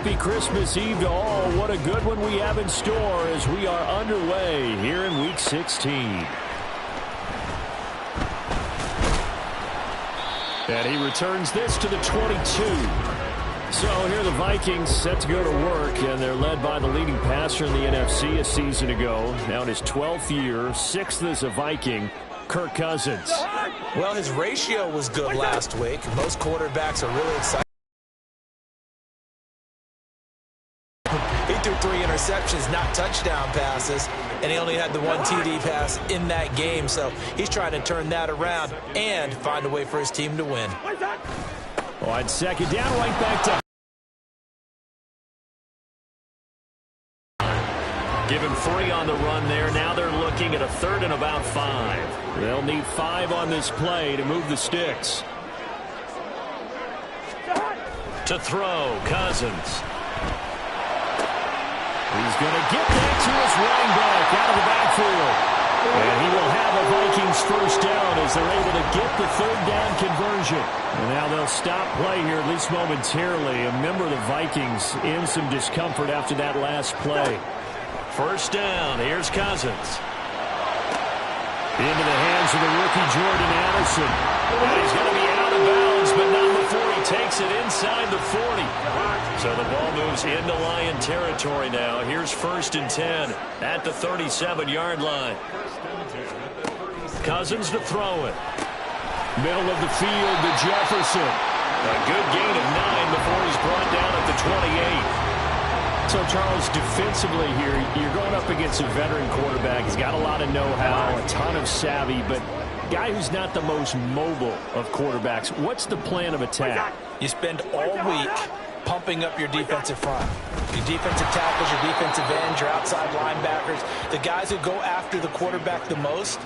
happy Christmas Eve to all. What a good one we have in store as we are underway here in Week 16. And he returns this to the 22. So here the Vikings set to go to work, and they're led by the leading passer in the NFC a season ago. Now in his 12th year, 6th as a Viking, Kirk Cousins. Well, his ratio was good last week. Most quarterbacks are really excited. He threw 3 interceptions, not touchdown passes, and he only had the 1 TD pass in that game. So he's trying to turn that around and find a way for his team to win. On second down, right back to give him 3 on the run there. Now they're looking at a 3rd and about 5. They'll need 5 on this play to move the sticks. To throw, Cousins. He's going to get back to his running back out of the backfield. And he will have a Vikings first down as they're able to get the 3rd down conversion. And now they'll stop play here, at least momentarily. A member of the Vikings in some discomfort after that last play. First down, here's Cousins. Into the hands of the rookie Jordan Addison. And he's going to be out of bounds, but not before he takes it inside the 40. So the ball moves into Lion territory now. Here's 1st and 10 at the 37-yard line. Cousins to throw it. Middle of the field to Jefferson. A good gain of 9 before he's brought down at the 28. So, Charles, defensively here, you're going up against a veteran quarterback. He's got a lot of know-how, a ton of savvy, but guy who's not the most mobile of quarterbacks. What's the plan of attack? You spend all week pumping up your defensive front. Your defensive tackles, your defensive ends, your outside linebackers, the guys who go after the quarterback the most,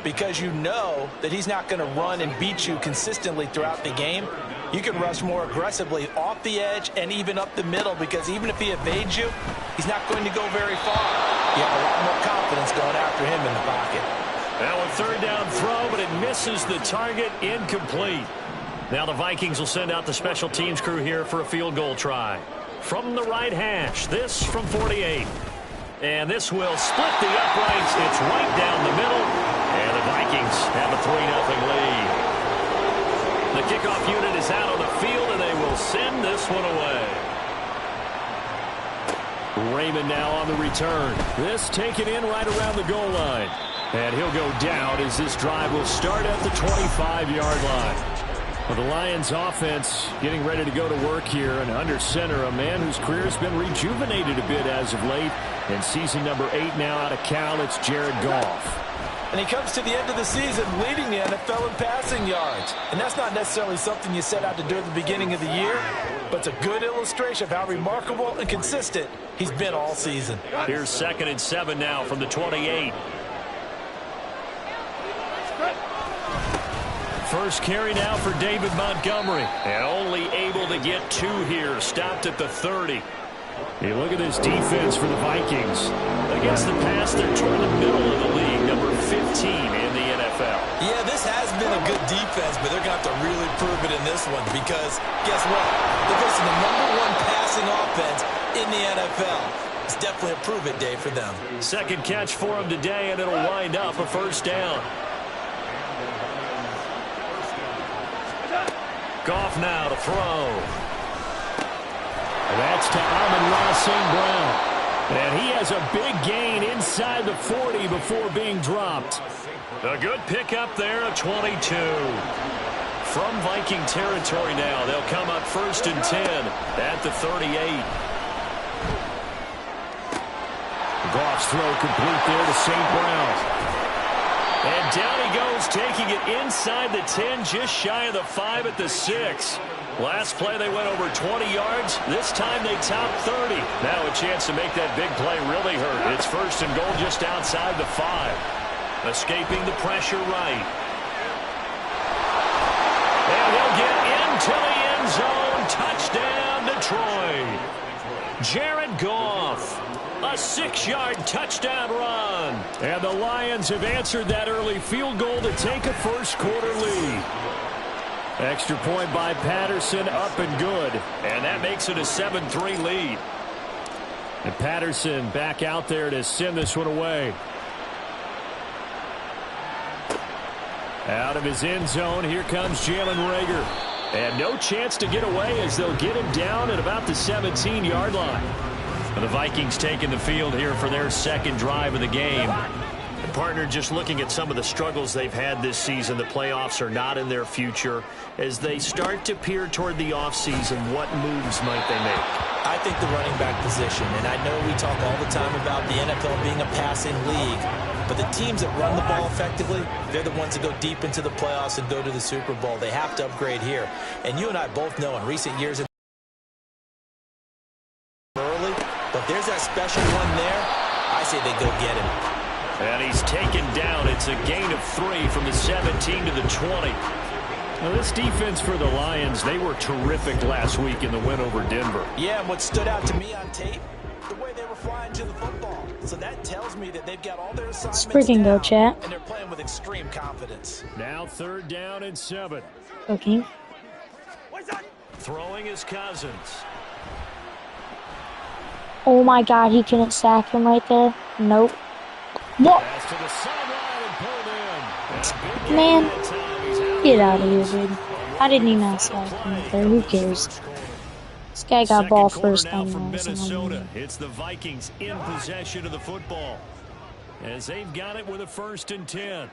because you know that he's not going to run and beat you consistently throughout the game. You can rush more aggressively off the edge and even up the middle, because even if he evades you, he's not going to go very far. You have a lot more confidence going after him in the pocket. Now a 3rd down throw, but it misses the target, incomplete. Now the Vikings will send out the special teams crew here for a field goal try. From the right hash, this from 48. And this will split the uprights. It's right down the middle. And the Vikings have a 3-0 lead. The kickoff unit is out on the field, and they will send this one away. Raymond now on the return. This taken in right around the goal line. And he'll go down as this drive will start at the 25-yard line. Well, the Lions offense getting ready to go to work here, and under center, a man whose career has been rejuvenated a bit as of late. In season number 8 now out of Cal, it's Jared Goff. And he comes to the end of the season leading the NFL in passing yards. And that's not necessarily something you set out to do at the beginning of the year, but it's a good illustration of how remarkable and consistent he's been all season. Here's 2nd and 7 now from the 28. First carry now for David Montgomery. And only able to get 2 here. Stopped at the 30. Hey, look at this defense for the Vikings. Against the pass, they're toward the middle of the league, number 15 in the NFL. Yeah, this has been a good defense, but they're going to have to really prove it in this one, because guess what? They're facing the #1 passing offense in the NFL. It's definitely a prove-it day for them. Second catch for him today, and it'll wind up a first down. Goff now to throw. That's to Amon-Ra St. Brown. And he has a big gain inside the 40 before being dropped. A good pickup there, a 22. From Viking territory now, they'll come up 1st and 10 at the 38. Goff's throw complete there to St. Brown. And down he goes, taking it inside the 10, just shy of the 5 at the 6. Last play they went over 20 yards. This time they topped 30. Now a chance to make that big play really hurt. It's 1st and goal just outside the 5. Escaping the pressure right. And he'll get into the end zone. Touchdown, Detroit. Jared Goff. A 6-yard touchdown run. And the Lions have answered that early field goal to take a first quarter lead. Extra point by Patterson, up and good. And that makes it a 7-3 lead. And Patterson back out there to send this one away. Out of his end zone, here comes Jalen Reagor. And no chance to get away as they'll get him down at about the 17-yard line. And the Vikings taking the field here for their second drive of the game. And partner, just looking at some of the struggles they've had this season, the playoffs are not in their future. As they start to peer toward the offseason, what moves might they make? I think the running back position, and I know we talk all the time about the NFL being a passing league, but the teams that run the ball effectively, they're the ones that go deep into the playoffs and go to the Super Bowl. They have to upgrade here. And you and I both know in recent years early, but there's that special one there. I say they go get him. And he's taken down. It's a gain of 3 from the 17 to the 20. Now, this defense for the Lions, they were terrific last week in the win over Denver. Yeah, and what stood out to me on tape, the way they were flying to the football. So that tells me that they've got all their assignments freaking down, go, chat. and they're playing with extreme confidence. Now 3rd down and 7. Okay. Throwing is Cousins. Oh my God, he couldn't sack him right there. Nope. What? Pass to the sideline and pulled in. Man, get out of here, dude. How didn't he not sack him right there? Who cares? This guy got ball first now time. from Minnesota. It's the Vikings in possession of the football as they've got it with a 1st and 10.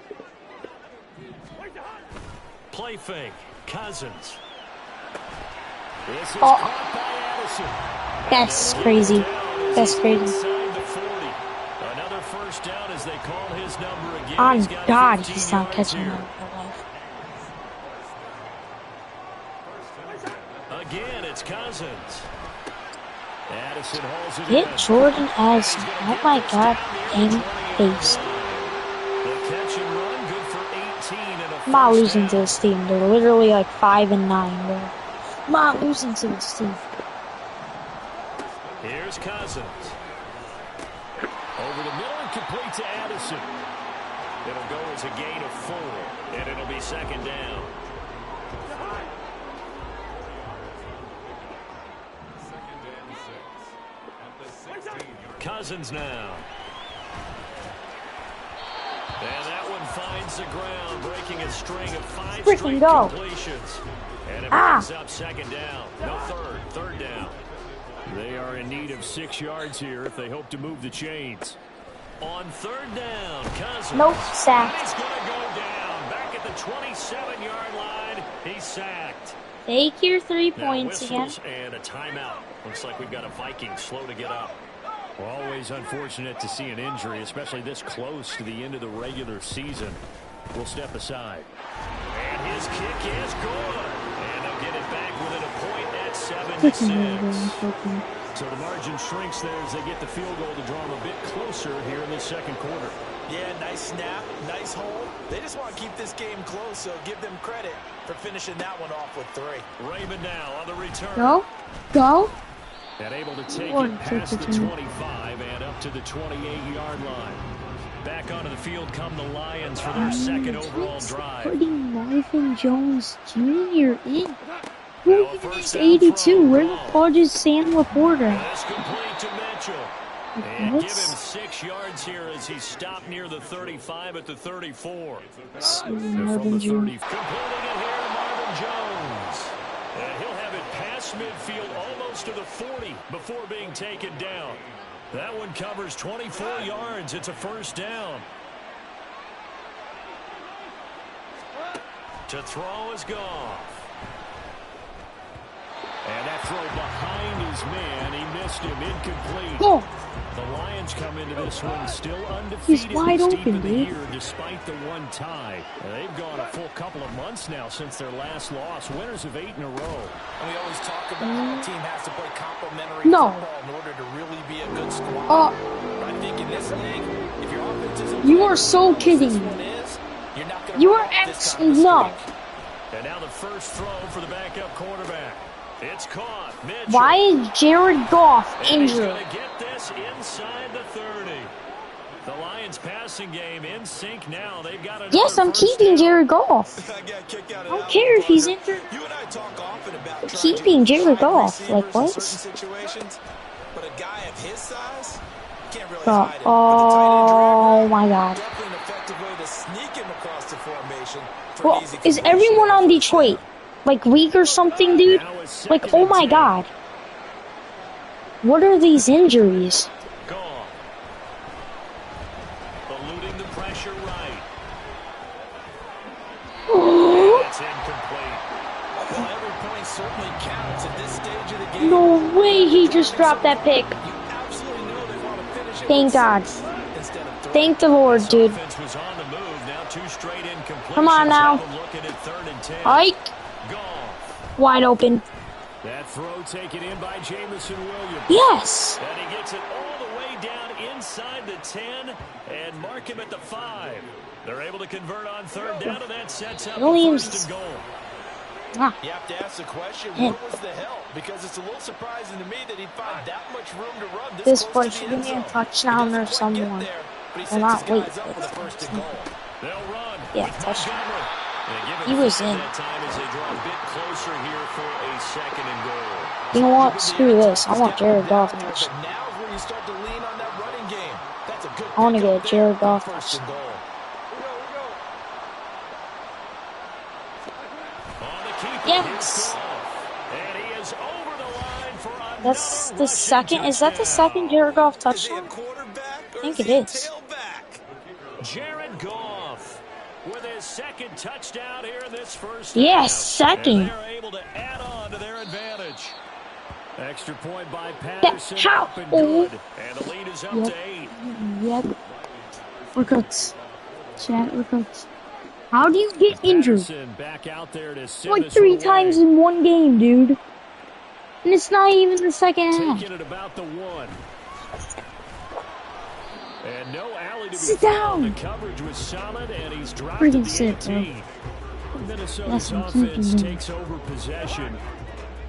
Play fake. Cousins. This is caught by Addison. That's crazy. That's crazy. Inside the 40. Another 1st down as they call his number again. On He's got God, 15 he's not yards catching here. that. Again, it's Cousins. Addison hauls it Hit in. Jordan Addison. Oh my God, in face. The catch and run, good for 18 and a I'm not first losing down. to this team. They're literally like 5 and 9, bro. I'm not losing to this team. Here's Cousins. Over the middle and complete to Addison. It'll go as a gain of 4, and it'll be 2nd down. Cousins now. And that one finds the ground, breaking a string of 5 Freaking straight go. completions. And it Ah. brings up 2nd down. No, 3rd down. They are in need of 6 yards here if they hope to move the chains. On 3rd down, Cousins. Nope, And sacked. he's going to go down. Back at the 27-yard line, he's sacked. Take your 3 Now points again. whistles and a timeout. Looks like we've got a Viking slow to get up. Always unfortunate to see an injury, especially this close to the end of the regular season. We'll step aside. And his kick is good. And they'll get it back within a point at 7-6. So the margin shrinks there as they get the field goal to draw them a bit closer here in the 2nd quarter. Yeah, nice snap, nice hold. They just want to keep this game close, so give them credit for finishing that one off with 3. Raymond now on the return. Go. Go. And able to take Lord, it past take the it to me. 25 and up to the 28-yard line. Back onto the field come the Lions for their 2nd overall drive. Putting Marvin Jones Jr. in. Now Who a even first is down 82? throw. Where the fuck is Sam Laporta? That's complete to Mitchell. And What? give him 6 yards here as he stopped near the 35 at the 34. Marvin From the 30, Jones. completing it here to Marvin Jones. And he'll have it past midfield almost to the 40 before being taken down. That one covers 24 yards. It's a 1st down. To throw is Goff. And that throw behind his man. He missed him. Incomplete. Go. The Lions come into this one still undefeated. He's wide this deep open, in the dude. year, despite the one tie. They've gone a full couple of months now since their last loss. Winners of 8 in a row. And we always talk about how a team has to play complementary No. football in order to really be a good squad. I think in this league, if your offense isn't You playing are so this kidding one me. is, you're not gonna You break are this kind of a no. streak. And now the first throw for the backup quarterback. It's caught. Mitchell. Why is Jared Goff And he's injured? going to get this inside the 30. The Lions passing game in sync now. They've got another Yes, I'm first keeping down. Jared Goff. I don't care if he's injured. I'm keeping Jared Goff. Like, what? But a guy of his size can't really Bro, hide it. oh my God. Definitely an effective way to sneak him across the formation. For Well, an easy is completion. everyone on Detroit like weak or something, dude? Now it's Like, second oh and my 10. God. What are these injuries? Gone. Eluding the pressure right. That's incomplete. Well, every point certainly counts at this stage of the game. No way he just dropped that pick. You absolutely know they want to finish it Thank with God. instead of three. Thank the Lord, dude. Offense was on the move. Now 2 straight incompletions. Come on now. Have them looking at 3rd and 10. Hike. Goff. Wide open. That throw taken in by Jamison Williams. Yes. And he gets it all the way down inside the 10 and mark him at the 5. They're able to convert on 3rd down, and that sets up the Williams. 1st and goal. Ah, You have to ask the question, Yeah. where was the help? Because it's a little surprising to me that he'd find that much room to run this close play to the should end be a zone. touchdown He or doesn't quite get someone. there, but he Well, sets not his wait. guys up with a 1st and goal. They'll run. Yeah, with touchdown. Montgomery. And give it He was 5 in. that time as they draw a bit closer here for a 2nd and goal. You know what? Screw this. I want Jared Goff in this. But now's where you start to lean on that running game. That's a good I want to pickup get Jared there. Goff. 1st and goal. On the keeper, Yes. here's Goff. And he is over the line for another That's the rushing second. Is that the touchdown. second Jared Goff Is he a touchdown? quarterback or I think is it he a is. tailback? Jared Goff with his 2nd touchdown here in this first Yes, half. second. And they're able to add on to their advantage. Extra point by Patterson. how? Up and Oh. good. And the lead is up Yep. to 8. Yep. We're cooked. Chat, we're cooked. How do you get injured? Patterson back out there to send Like this 3 one times away. in one game, dude. And it's not even the second half. Taking it about the 1. And no alley to be Sit found. down. The coverage was solid, and he's dropped Freaking at the sit, bro. 18. Minnesota's That's what I'm offense thinking. takes over possession.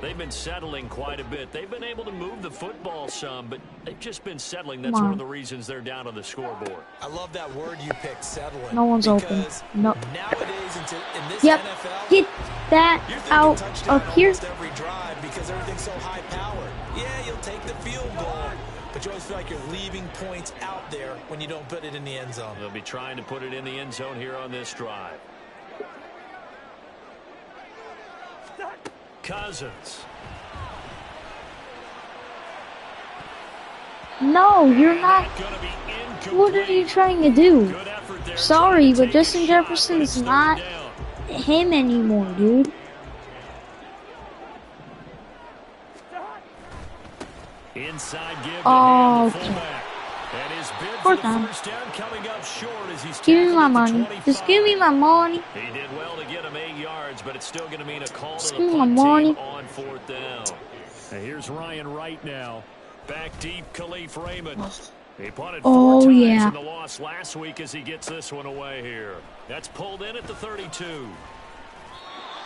They've been settling quite a bit. They've been able to move the football some, but they've just been settling. That's Come one on. of the reasons they're down on the scoreboard. I love that word you picked, settling. No one's open. because No. Nowadays, in this Yep. NFL, Get that you're thinking out touchdown of here. almost every drive because everything's so high powered. Yeah, you'll take the field goal, but you always feel like you're leaving points out there when you don't put it in the end zone. They'll be trying to put it in the end zone here on this drive. Cousins. No, you're not. Gonna be incomplete. What are you trying to do? Good effort there. Sorry, Trying to but take a Justin shot, Jefferson but is it's not third down. him anymore, dude. Inside give to Oh, hand the fullback. And his bid for Fourth the down. first down coming up short as he's Give me tackled my at the money. 25. Just give me my money. He did well to get him 8 yards, but it's still going to mean a call Just to give the me my punt money. team on 4th down. And here's Ryan Wright now. Back deep, Khalif Raymond. He punted 4 Oh, times yeah. in the loss last week as he gets this one away here. That's pulled in at the 32.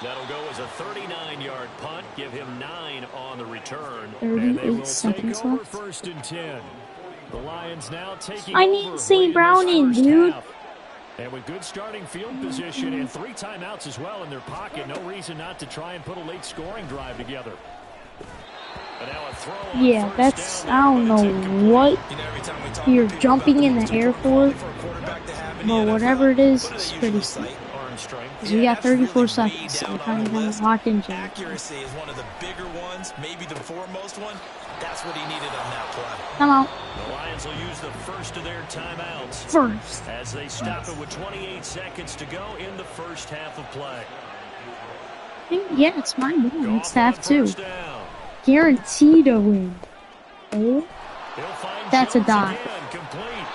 That'll go as a 39-yard punt. Give him 9 on the return. And they 38 will take seconds over left. 1st and 10. The Lions now taking I over need St. late in Brown this in, first dude. half. And with good starting field position and 3 timeouts as well in their pocket, no reason not to try and put a late scoring drive together. And now a throw on Yeah, first that's, down I don't there, but it's know incomplete. what You know, every time we talk you're to people jumping about in most the air important for, quality a quarterback to have in but the whatever it NFL, is, what do they it's usually pretty cite? sweet. Arm strength. Because we got that's really 34 way seconds, so down we're on kind the of going list. to lock in Jared. Accuracy is one of the bigger ones, maybe the foremost one. That's what he needed on that play. Come out The Lions will use the first of their timeouts first. as they stop it with 28 seconds to go in the first half of play. Yeah, it's my ball. It's Goff on half 2. first down. Guaranteed to win. Oh, He'll find That's a Jones dot. again, complete.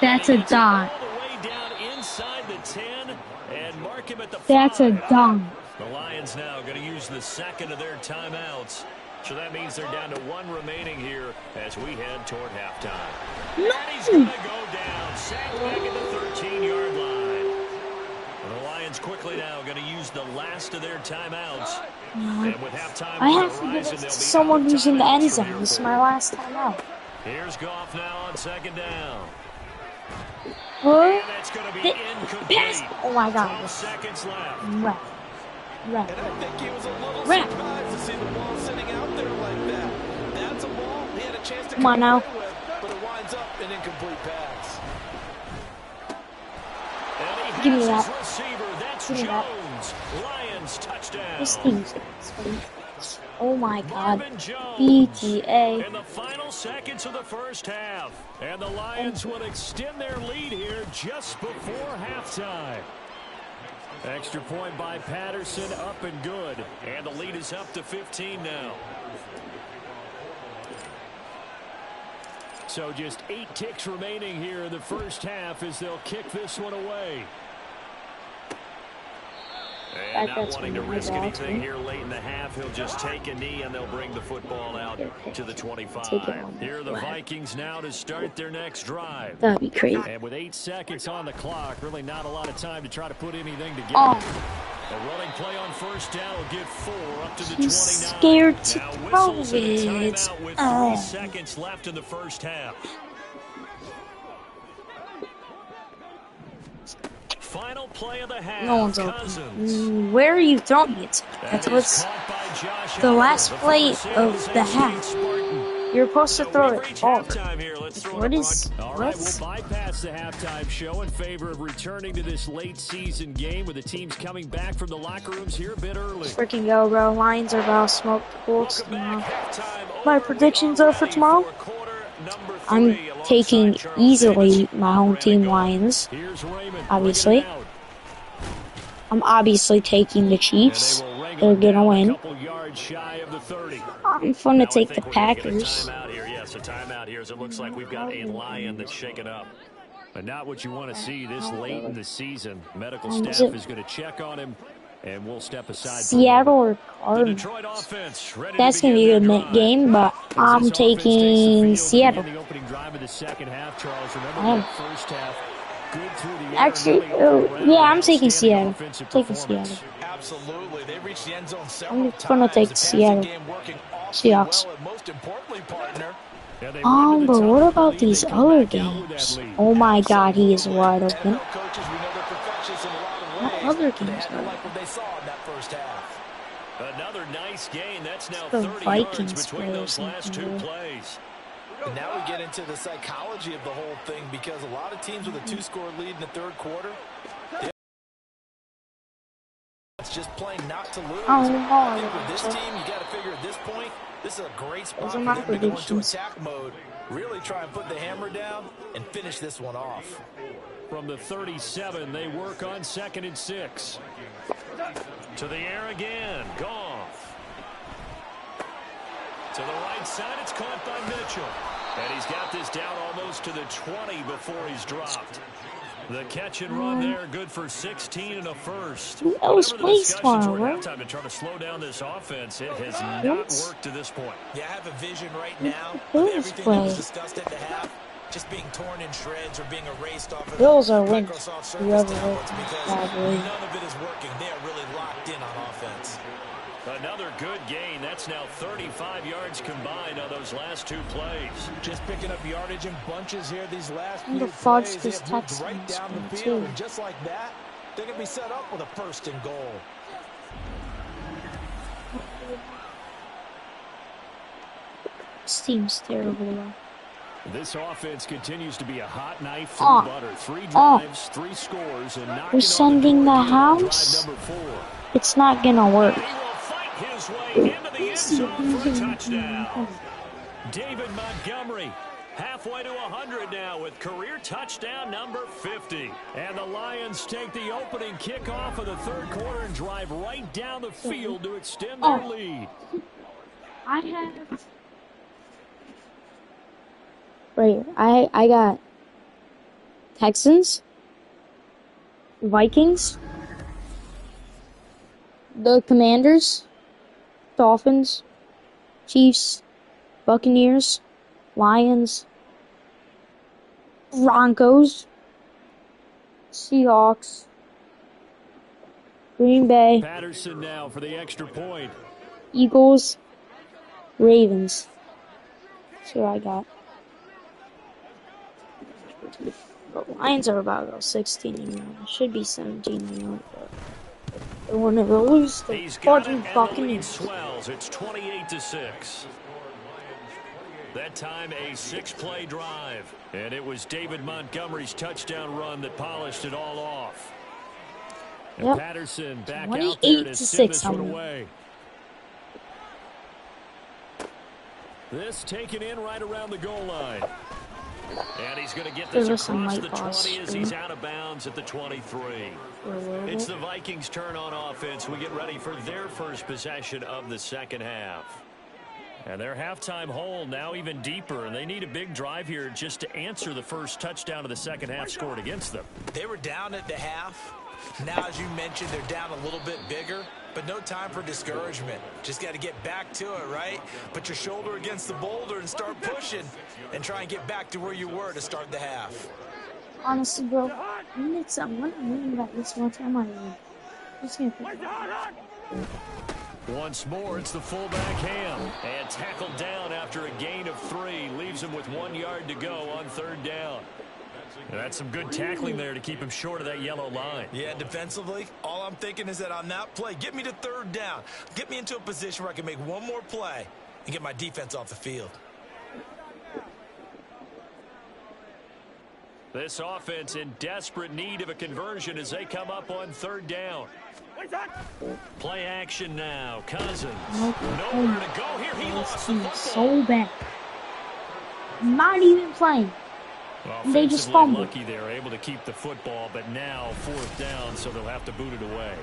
that's And a he gets it dot. all the way down inside the 10 and mark him at the That's a 5. dunk. The Lions now going to use the second of their timeouts. So that means they're down to 1 remaining here as we head toward halftime. And he's going to go down, sacked back at the 13-yard line. And the Lions quickly now going to use the last of their timeouts. And with halftime I on have the to give horizon, it they'll to be someone out who's in the timeouts end from zone. here This is forward. my last time out. Here's Goff now on 2nd down. What? And that's going to be Pass. incomplete. Oh my 12 God. seconds left. Ref. And I think he was a little Ref. surprised to see the ball sitting out there like that. That's a ball he had a chance to Come on now. away with, but it winds up an incomplete pass. And he Give me has that. his receiver. That's Give me that. Jones. Lions touchdown. This team's sweet. Oh my God. Marvin Jones. BTA. In the final seconds of the first half. And the Lions will extend their lead here just before halftime. Extra point by Patterson, up and good. And the lead is up to 15 now. So just 8 ticks remaining here in the first half as they'll kick this one away. And not wanting to risk anything here late in the half, he'll just take a knee and they'll bring the football out to the 25. Here are the Vikings now to start their next drive. That'd be crazy. And with 8 seconds on the clock, really not a lot of time to try to put anything together. Oh. A running play on first down will get 4 up to the 29. He's scared to Now throw whistles and a it. timeout with 3 seconds left in the first half. Final play of the half. No one's Cousins. open. Where are you throwing it? That's what's the last play of the half. You're supposed to throw it forward. What is All right, we'll bypass the halftime show in favor of returning to this late season game with the teams coming back from the locker rooms here a bit early. Freaking go, bro. Lions are about to smoke the Colts tomorrow. My predictions are for tomorrow. I'm taking easily my home team Lions. Obviously. I'm obviously taking the Chiefs. They're gonna win. I'm gonna take the Packers. Yes, a timeout here as it looks like we've got a Lion that's shaken up. But not what you want to see this late in the season. Medical staff is going to check on him, and we'll step aside. Seattle or Cardinals? That's going to be a good game, but I'm taking Seattle. Actually, yeah, I'm taking Seattle. Taking Seattle. Absolutely. They reached the end zone I'm going to take Seattle. Seahawks. But what about these other games? Oh my God, he is wide open. What other games are Another nice gain. That's now the 30 Vikings yards between those players last 2 plays. And now we get into the psychology of the whole thing because a lot of teams with a 2-score lead in the third quarter, it's just playing not to lose. I think with this team, you got to figure at this point, this is a great spot for them to go into attack mode, really try and put the hammer down and finish this one off. From the 37, they work on 2nd and 6. To the air again, Goff. To the right side, it's caught by Mitchell. And he's got this down almost to the 20 before he's dropped. The catch and run there, good for 16 and a first. Who else plays tomorrow, right? Time to try to slow down this offense. It has not worked to this point. Yeah, I have a vision right now of everything that was discussed at the half, just being torn in shreds or being erased off of Bills are winning. Microsoft Surface Whoever tablets wins, because probably. none of it is working. They are really locked in on offense. Another good gain. That's now 35 yards combined on those last 2 plays. Just picking up yardage in bunches here these last And few the fudge plays. this They have moved Texans right down the too. field, and just like that, they're going to be set up with a 1st and goal. This team's terrible, though. This offense continues to be a hot knife through butter. 3 drives, 3 scores, and we're sending the house. It's not gonna work. He will fight his way into the end zone for a touchdown. David Montgomery, halfway to 100 now with career touchdown number 50. And the Lions take the opening kickoff of the third quarter and drive right down the field to extend their lead. I have... Right, I got Texans, Vikings, the Commanders, Dolphins, Chiefs, Buccaneers, Lions, Broncos, Seahawks, Green Bay, Patterson now for the extra point. Eagles, Ravens. That's what I got. The Lions are about to go 16-1. It should be 17-1, but they want to lose the fucking swells. It's 28-6. That time a 6-play drive, and it was David Montgomery's touchdown run that polished it all off. And yep. Patterson back out there to send this one away. This taken in right around the goal line. And he's going to get this across the 20 as he's out of bounds at the 23. It's the Vikings' turn on offense. We get ready for their first possession of the second half. And their halftime hole now even deeper, and they need a big drive here just to answer the first touchdown of the second half scored against them. They were down at the half. Now, as you mentioned, they're down a little bit bigger, but no time for discouragement. Just got to get back to it, right? Put your shoulder against the boulder and start pushing and try and get back to where you were to start the half. Honestly, bro, I'm wondering about this one time I just gonna put once more, it's the fullback Ham. And tackled down after a gain of 3. Leaves him with 1 yard to go on third down. And that's some good tackling there to keep him short of that yellow line. Yeah, defensively, all I'm thinking is that on that play, get me to third down. Get me into a position where I can make one more play and get my defense off the field. This offense in desperate need of a conversion as they come up on third down. Play action now. Cousins. Nowhere to go here. He lost the football. So bad. Not even playing. Well, they just fumbled. Lucky they're able to keep the football, but now fourth down, so they'll have to boot it away.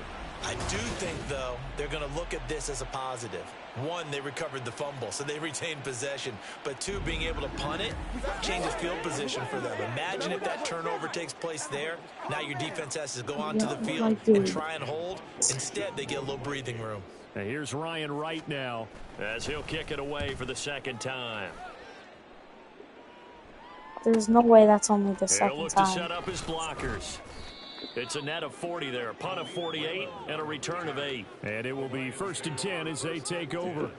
I do think, though, they're going to look at this as a positive. 1, they recovered the fumble, so they retained possession. But 2, being able to punt it changes field position for them. Imagine if that turnover takes place there. Now your defense has to go onto the field and try and hold. Instead, they get a little breathing room. Now here's Ryan Wright now as he'll kick it away for the second time. There's no way that's only the second time. He'll look to set up his blockers. It's a net of 40 there, a punt of 48, and a return of 8. And it will be 1st and 10 as they take over.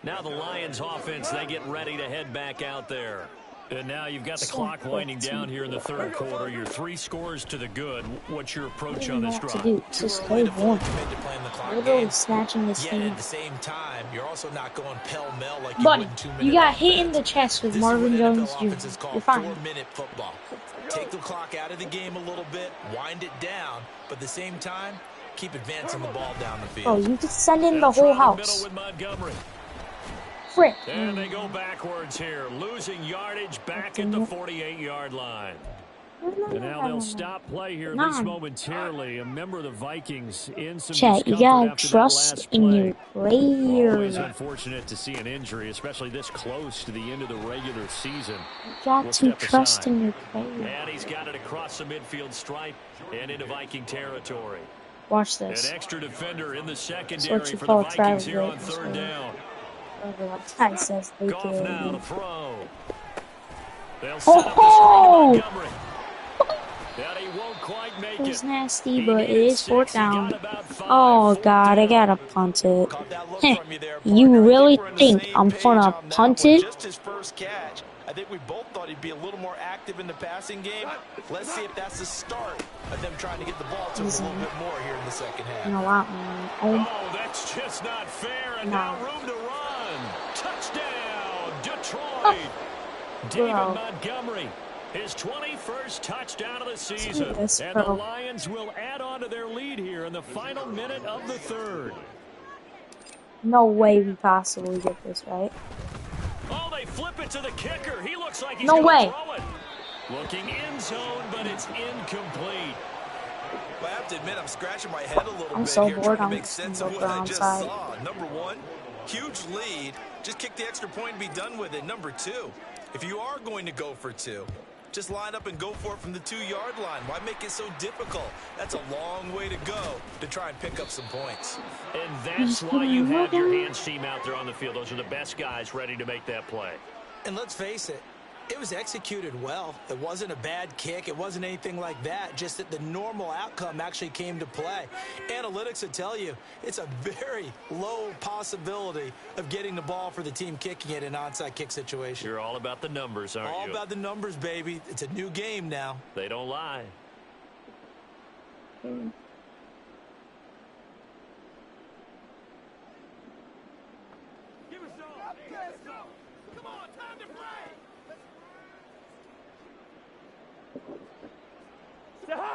Now the Lions offense, they get ready to head back out there. And now you've got the clock winding down here in the third quarter. You're 3 scores to the good. What's your approach on this drive? Just hold on. Literally snatching this thing. At the same time, you're also not going pell-mell like Buddy, you got hit in the chest with Marvin Jones Jr. You're fine. 4-minute football. Take the clock out of the game a little bit, wind it down, but at the same time, keep advancing the ball down the field. Oh, you could send in the whole house. Frick. And they go backwards here, losing yardage back at the 48-yard line. And now they'll stop play here, at least momentarily. A member of the Vikings in some Chat, you gotta trust in your players. Always unfortunate to see an injury, especially this close to the end of the regular season. You got to trust in your players. And he's got it across the midfield stripe and into Viking territory. Watch this. An extra defender in the secondary for the Vikings here on third down. Ty says they Goff do. now to throw. They'll set up Montgomery. That he won't quite make it. It's nasty, but it is fourth down. Oh God, I gotta punt it. You really think I'm gonna punt it? Just his first catch. I think we both thought he'd be a little more active in the passing game. Let's see if that's the start of them trying to get the ball to him a little bit more here in the second half. You know what, man? Oh, that's just not fair. And now room to run. Touchdown, Detroit. David Montgomery. His 21st touchdown of the season. And the Lions will add on to their lead here in the final minute of the third. No way we possibly get this, right? Oh, they flip it to the kicker. He looks like he's no way. Throw it. Looking end zone, but it's incomplete. Well, I have to admit, I'm scratching my head a little bit so here bored. trying to make sense of what I just saw. Number 1, huge lead. Just kick the extra point and be done with it. Number 2, if you are going to go for 2, just line up and go for it from the 2-yard line. Why make it so difficult? That's a long way to go to try and pick up some points. And that's why you have your hands team out there on the field. Those are the best guys ready to make that play. And let's face it, It was executed well. It wasn't a bad kick. It wasn't anything like that. Just that the normal outcome actually came to play. Analytics would tell you it's a very low possibility of getting the ball for the team kicking it in an onside kick situation. You're all about the numbers, aren't you? All about the numbers, baby. It's a new game now. They don't lie.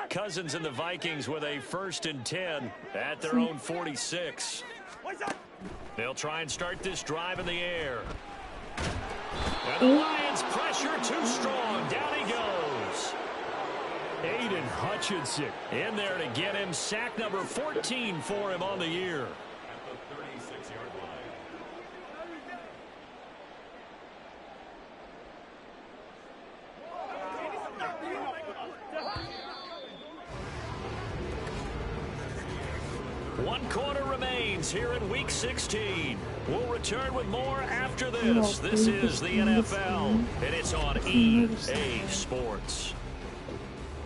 Cousins and the Vikings with a 1st and 10 at their own 46. They'll try and start this drive in the air. And the Lions pressure too strong. Down he goes. Aiden Hutchinson in there to get him. Sack number 14 for him on the year. One quarter remains here in Week 16. We'll return with more after this. This is the NFL, and it's on EA Sports.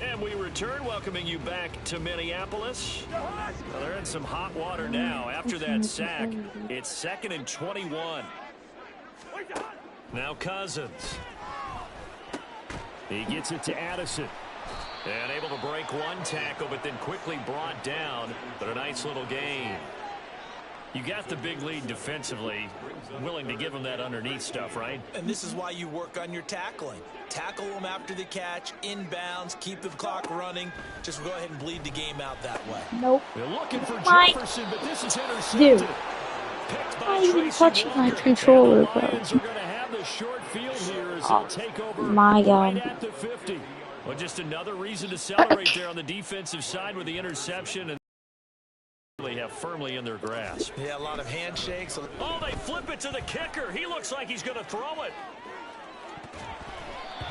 And we return, welcoming you back to Minneapolis. Well, they're in some hot water now after that sack. It's 2nd and 21. Now Cousins. He gets it to Addison. And able to break one tackle, but then quickly brought down. But a nice little gain. You got the big lead defensively. Willing to give them that underneath stuff, right? And this is why you work on your tackling. Tackle them after the catch, inbounds, keep the clock running. Just go ahead and bleed the game out that way. Nope. They're looking for Jefferson, but this is intercepted. Dude. I even touched my controller, bro. Oh, my God. At the 50. Well, just another reason to celebrate there on the defensive side with the interception, and they have firmly in their grasp. Yeah, a lot of handshakes. Oh, they flip it to the kicker. He looks like he's going to throw it.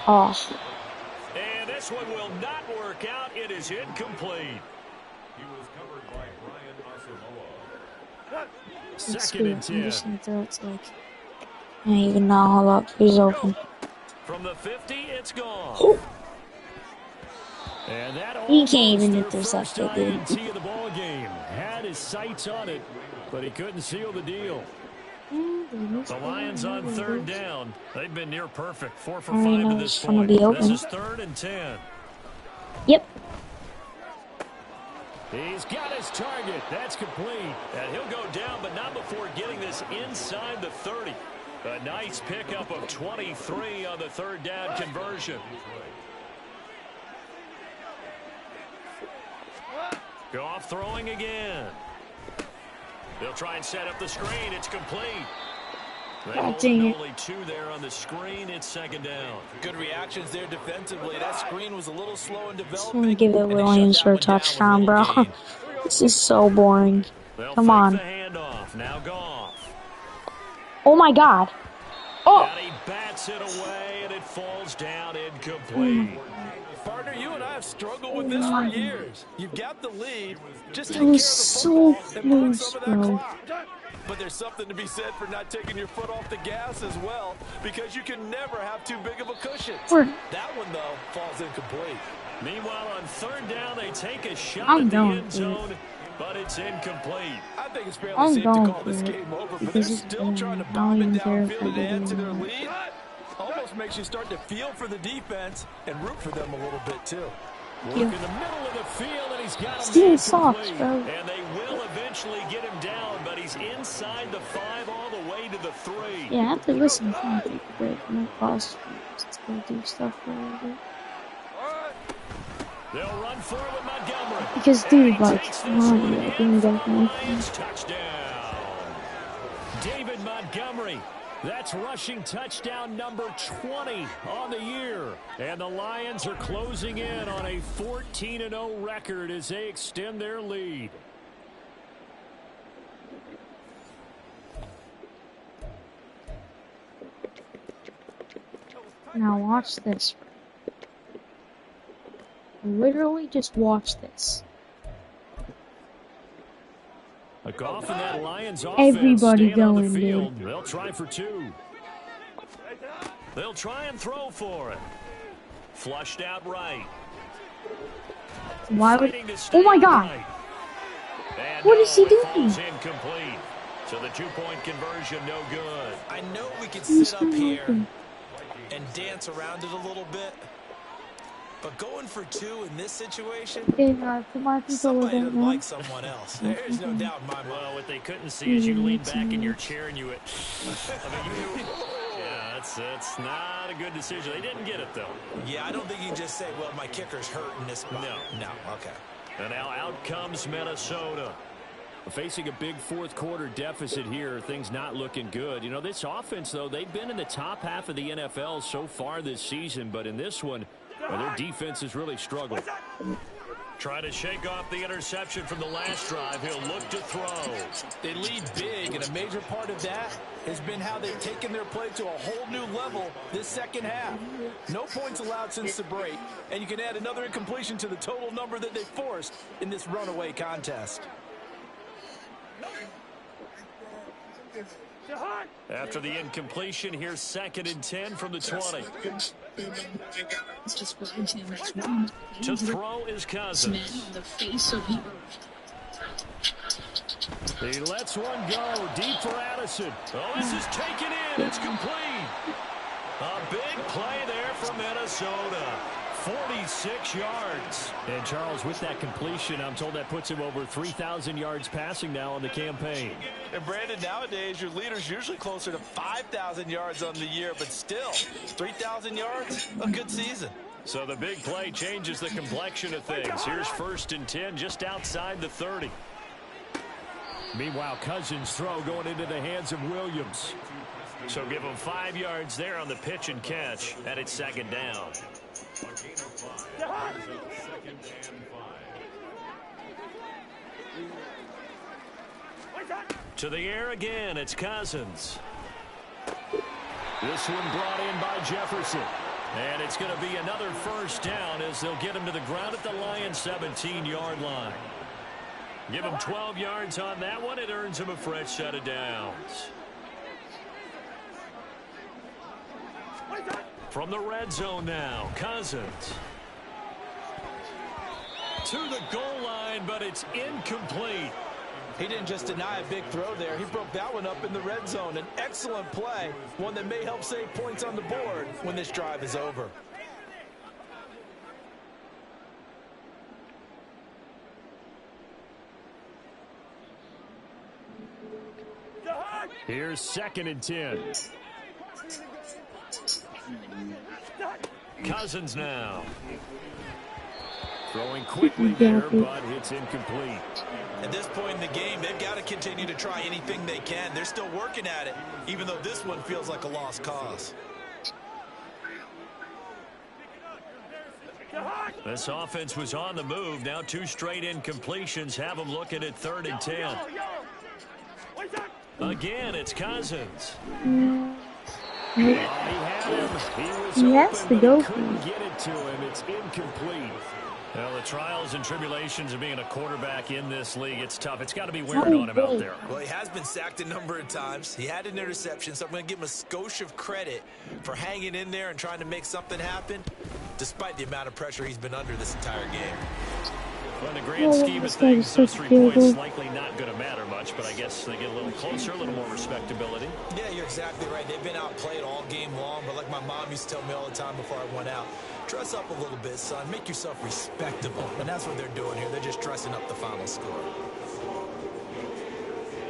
Oh. And this one will not work out. It is incomplete. He was covered by Brian Asamoah. 2nd and 10. It's like, I don't even know how that was open. From the 50, it's gone. Oh. And that He can't even intercept it, dude. of the ball game. Had his sights on it, but he couldn't seal the deal. The Lions on 3rd down. They've been near perfect. 4 for 5 to this point. This is 3rd and 10. Yep. He's got his target. That's complete. And he'll go down, but not before getting this inside the 30. A nice pickup of 23 on the 3rd down conversion. Goff throwing again. They'll try and set up the screen. It's complete. Only 2 there on the screen. It's 2nd down. Good reactions there defensively. That screen was a little slow in I just developing. want to give it Williams for a touchdown, bro. This is so boring. Come on. The handoff. Now Goff. Oh my God. Oh. And he bats it away, and it falls down incomplete. Partner, you and I have struggled with this for years. You've got the lead. Just That was so close, bro. But there's something to be said for not taking your foot off the gas as well, because you can never have too big of a cushion. That one, though, falls incomplete. Meanwhile, on 3rd down, they take a shot I'm at the going end zone, but it's incomplete. I think it's fairly I'm safe to going call this for it, game over, but they're because it's still trying to I bomb don't it even care if downfield I and add to do their it. lead. Almost makes you start to feel for the defense and root for them a little bit, too. Look in the middle of the field, and he's got him Steven incomplete. sucks, bro. And they will eventually get him down, but he's inside the 5 all the way to the 3. Yeah, I have to listen to some people, but no cost to go do stuff for a little bit. They'll run for it with Montgomery. Because, dude, like, come on, yeah, give me that Lions touchdown. David Montgomery. That's rushing touchdown number 20 on the year. And the Lions are closing in on a 14-0 record as they extend their lead. Now watch this. Literally just watch this. A Goff in that Lions offense. Everybody staying on the going, field. dude. They'll try for 2. They'll try and throw for it. Flushed out right. Why would... Oh my God! What is he doing? Incomplete. So the two-point conversion, no good. I know we could sit up here and dance around it a little bit, but going for two in this situation, somebody doesn't like someone else. There's no doubt in my mind. Well, what they couldn't see is you lean back in your chair and you went... yeah, that's not a good decision. They didn't get it, though. Yeah, I don't think you can just say, well, my kicker's hurt in this spot. No, okay. And now out comes Minnesota. Facing a big fourth-quarter deficit here, things not looking good. You know, this offense, though, they've been in the top half of the NFL so far this season, but in this one, well, their defense has really struggled. Try to shake off the interception from the last drive. He'll look to throw. They lead big, and a major part of that has been how they've taken their play to a whole new level this second half. No points allowed since the break, and you can add another incompletion to the total number that they forced in this runaway contest. After the incompletion, here's 2nd and 10 from the 20. To throw is Cousins. He lets one go deep for Addison. Oh, this is taken in. It's complete. A big play there from Minnesota. 46 yards. And Charles, with that completion, I'm told that puts him over 3,000 yards passing now on the campaign. And Brandon, nowadays your leader's usually closer to 5,000 yards on the year, but still 3,000 yards, a good season. So the big play changes the complexion of things. Here's 1st and 10 just outside the 30. Meanwhile, Cousins' throw going into the hands of Williams. So give him 5 yards there on the pitch and catch, and it's 2nd down. To the air again, it's Cousins. This one brought in by Jefferson. And it's going to be another 1st down as they'll get him to the ground at the Lions' 17-yard line. Give him 12 yards on that one. It earns him a fresh set of downs. From the red zone now, Cousins. To the goal line, but it's incomplete. He didn't just deny a big throw there. He broke that one up in the red zone. An excellent play, one that may help save points on the board when this drive is over. Here's 2nd and 10. Cousins now. Throwing quickly there, but it's incomplete. At this point in the game, they've got to continue to try anything they can. They're still working at it, even though this one feels like a lost cause. This offense was on the move. Now 2 straight incompletions have them looking at 3rd and 10. Again, it's Cousins. He has to go for it. Get it to him. It's incomplete. Well, the trials and tribulations of being a quarterback in this league, it's tough. It's got to be wearing on him out there. Well, he has been sacked a number of times. He had an interception, so I'm going to give him a skosh of credit for hanging in there and trying to make something happen, despite the amount of pressure he's been under this entire game. Well, in the grand scheme of things, those 3 points likely not going to matter much, but I guess they get a little closer, a little more respectability. Yeah, you're exactly right. They've been outplayed all game long, but like my mom used to tell me all the time before I went out, dress up a little bit, son. Make yourself respectable. And that's what they're doing here. They're just dressing up the final score.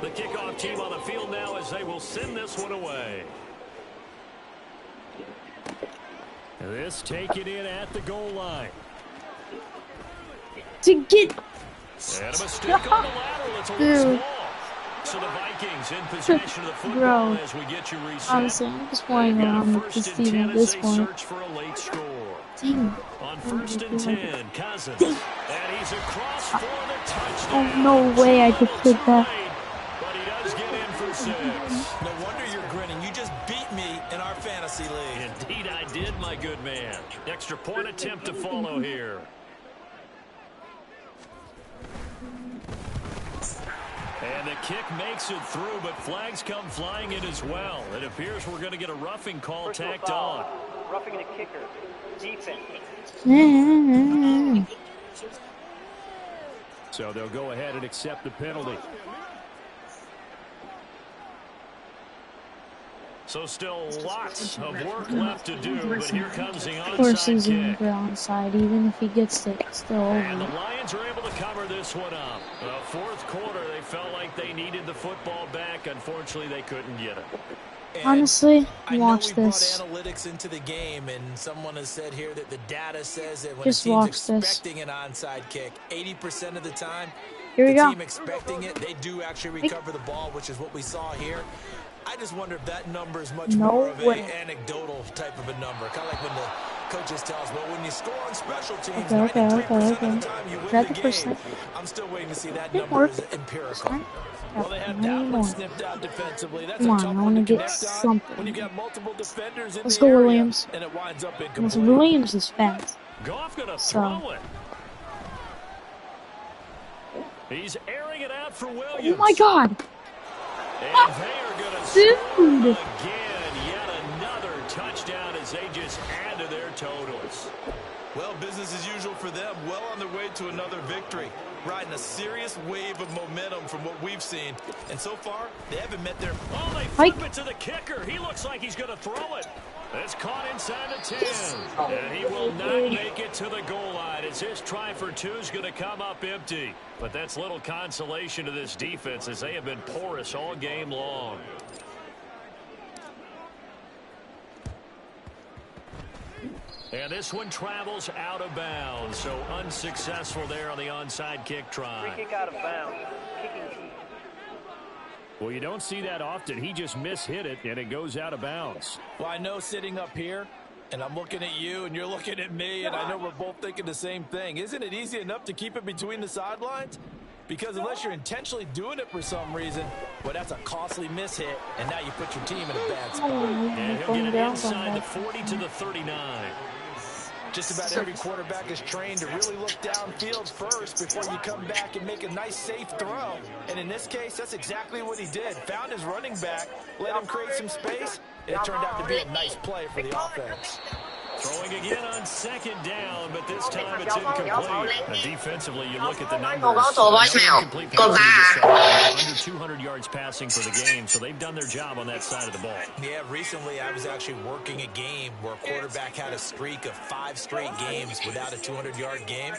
The kickoff team on the field now as they will send this one away. This taken in at the goal line. To get... And a mistake on the lateral. It's a little small. So the Vikings in possession of the football as we get you reset. Honestly, I'm just playing around with this team at this point. Search for a late score. Dang. On 1st and 10, Cousins. And he's across for the touchdown. Oh, no way I could put that. But he does get in for 6. No wonder you're grinning. You just beat me in our fantasy league. Indeed I did, my good man. Extra point attempt to follow here. And the kick makes it through, but flags come flying in as well. It appears we're going to get a roughing call tacked on. Roughing the kicker. Defense. So they'll go ahead and accept the penalty. So still lots of work left to do, but here comes the Of course onside he's kick. onside, even if he gets it, it's still And the over. Lions are able to cover this one up. The fourth quarter, they felt like they needed the football back. Unfortunately, they couldn't get it. And Honestly, I know watch we this. brought analytics into the game, and someone has said here that the data says that when Just a team's watch this. expecting an onside kick, 80% of the time, Here we the go. team expecting it, they do actually recover the ball, which is what we saw here. I just wonder if that number is much No more of way. an anecdotal type of a number. Kind of like when the coaches tell us, well, when you score on special teams, Okay. 93% of the time you win Grab the the game. percent. I'm still waiting to see that Didn't number work. is empirical. Well, they have Not that one anymore. snipped out defensively. That's Come a on, tough I one wanna to get connect on something. when you got multiple defenders in Let's the go, area, Williams. and it winds up Mr. incomplete. Williams is fast. Goff going to So- throw it. He's airing it out for Williams. Oh my god! And they are going to score Dude! again. Yet another touchdown as they just add to their totals. Well, business as usual for them. Well on their way to another victory. Riding a serious wave of momentum from what we've seen. And so far, they haven't met their... Oh, they Hike. flip it to the kicker. He looks like he's going to throw it. It's caught inside the 10. And he will not make it to the goal line as his try for two is going to come up empty. But that's little consolation to this defense as they have been porous all game long. And this one travels out of bounds, so unsuccessful there on the onside kick try. Free kick out of bounds. Kicking team. Well, you don't see that often. He just mishit it, and it goes out of bounds. Well, I know sitting up here, and I'm looking at you, and you're looking at me, and I know we're both thinking the same thing. Isn't it easy enough to keep it between the sidelines? Because unless you're intentionally doing it for some reason, well, that's a costly mishit, and now you put your team in a bad spot. And he'll get it inside the 40 to the 39. Just about every quarterback is trained to really look downfield first before you come back and make a nice, safe throw. And in this case, that's exactly what he did. Found his running back, let him create some space, and it turned out to be a nice play for the offense. Throwing again on second down, but this time it's incomplete. Defensively, you look at the numbers. Incomplete passes under 200 yards passing for the game, so they've done their job on that side of the ball. Yeah, recently I was actually working a game where a quarterback had a streak of 5 straight games without a 200-yard game.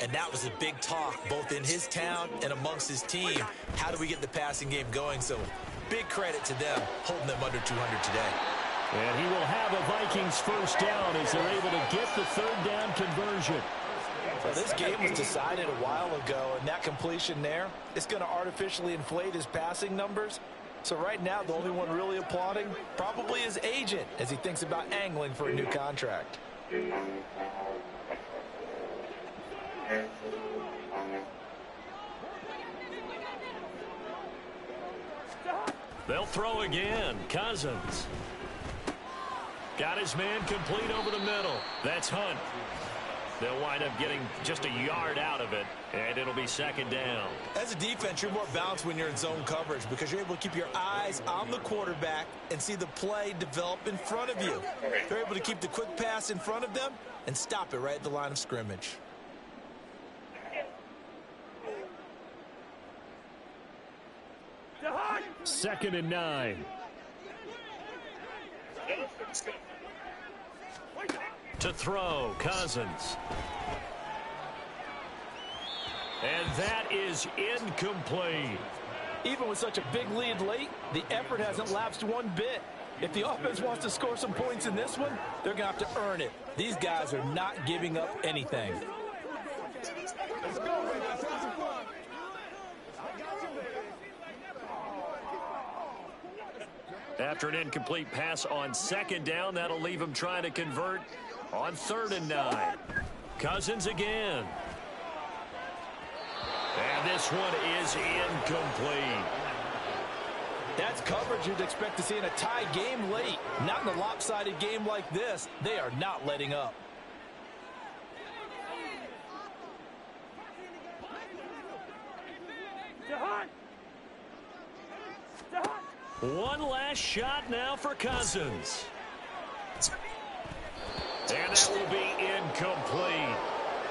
And that was a big talk, both in his town and amongst his team. How do we get the passing game going? So big credit to them holding them under 200 today. And he will have a Vikings first down as they're able to get the third down conversion. Well, this game was decided a while ago, and that completion there is going to artificially inflate his passing numbers. So right now, the only one really applauding probably his agent as he thinks about angling for a new contract. They'll throw again. Cousins. Got his man complete over the middle. That's Hunt. They'll wind up getting just a yard out of it, and it'll be second down. As a defense, you're more balanced when you're in zone coverage because you're able to keep your eyes on the quarterback and see the play develop in front of you. You're able to keep the quick pass in front of them and stop it right at the line of scrimmage. Second and 9. To throw, Cousins. And that is incomplete. Even with such a big lead late, the effort hasn't lapsed one bit. If the offense wants to score some points in this one, they're going to have to earn it. These guys are not giving up anything. After an incomplete pass on second down, that'll leave him trying to convert on 3rd and 9. Cousins again. And this one is incomplete. That's coverage you'd expect to see in a tie game late. Not in a lopsided game like this. They are not letting up. One last shot now for Cousins. And that will be incomplete.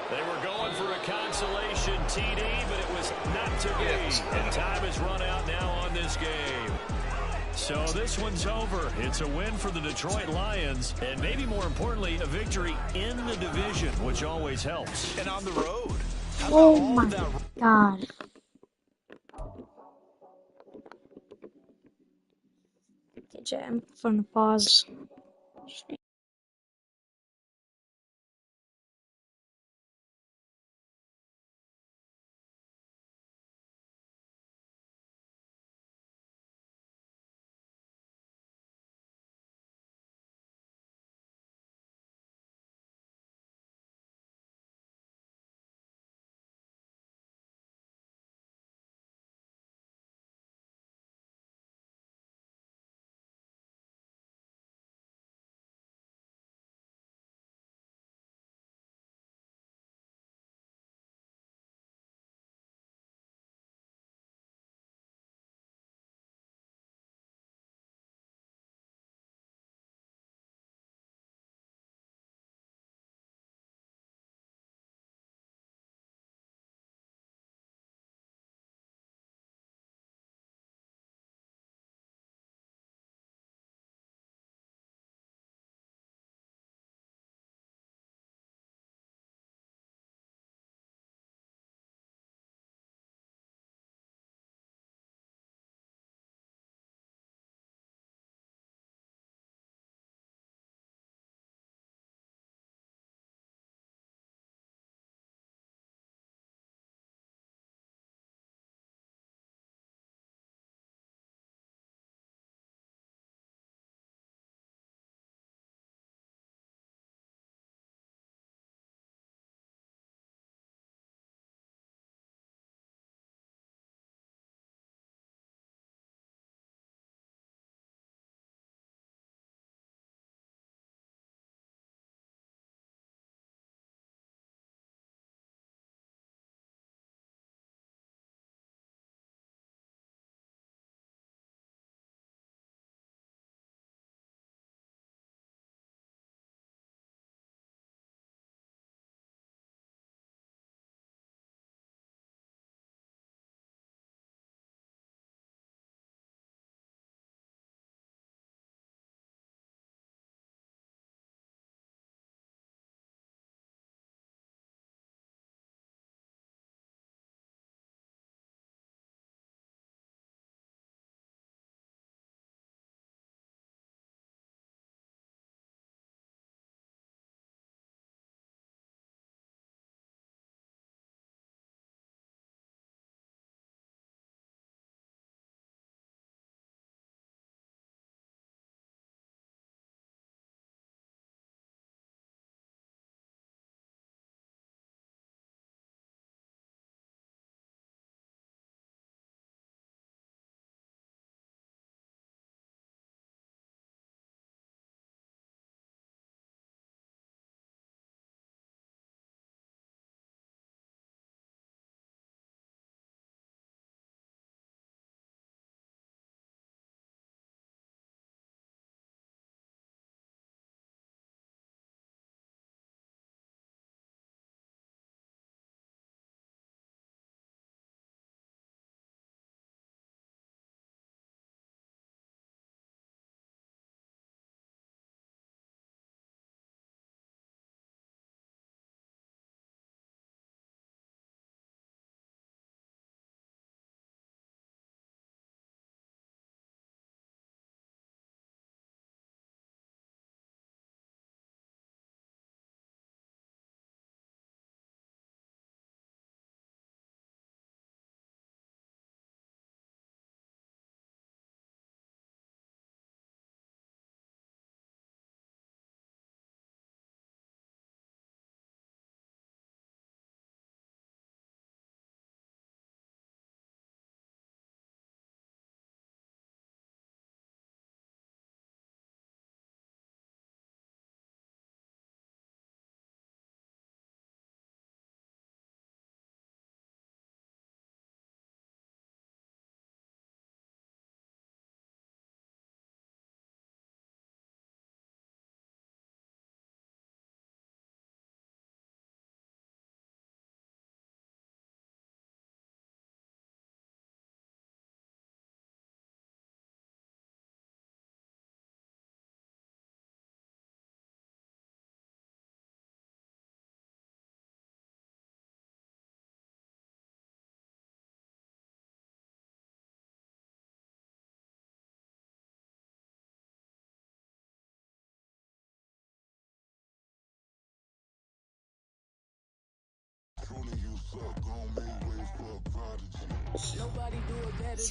They were going for a consolation TD, but it was not to be. And time has run out now on this game. So this one's over. It's a win for the Detroit Lions, and maybe more importantly, a victory in the division, which always helps. And on the road. Oh my God. Okay, Jay, I'm going to pause.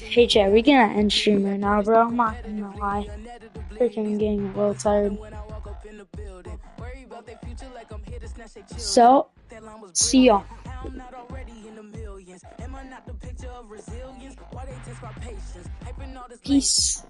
Hey, Chad, we gonna end stream right now, bro. I'm not gonna lie. Freaking getting a little tired. So, see y'all. Peace.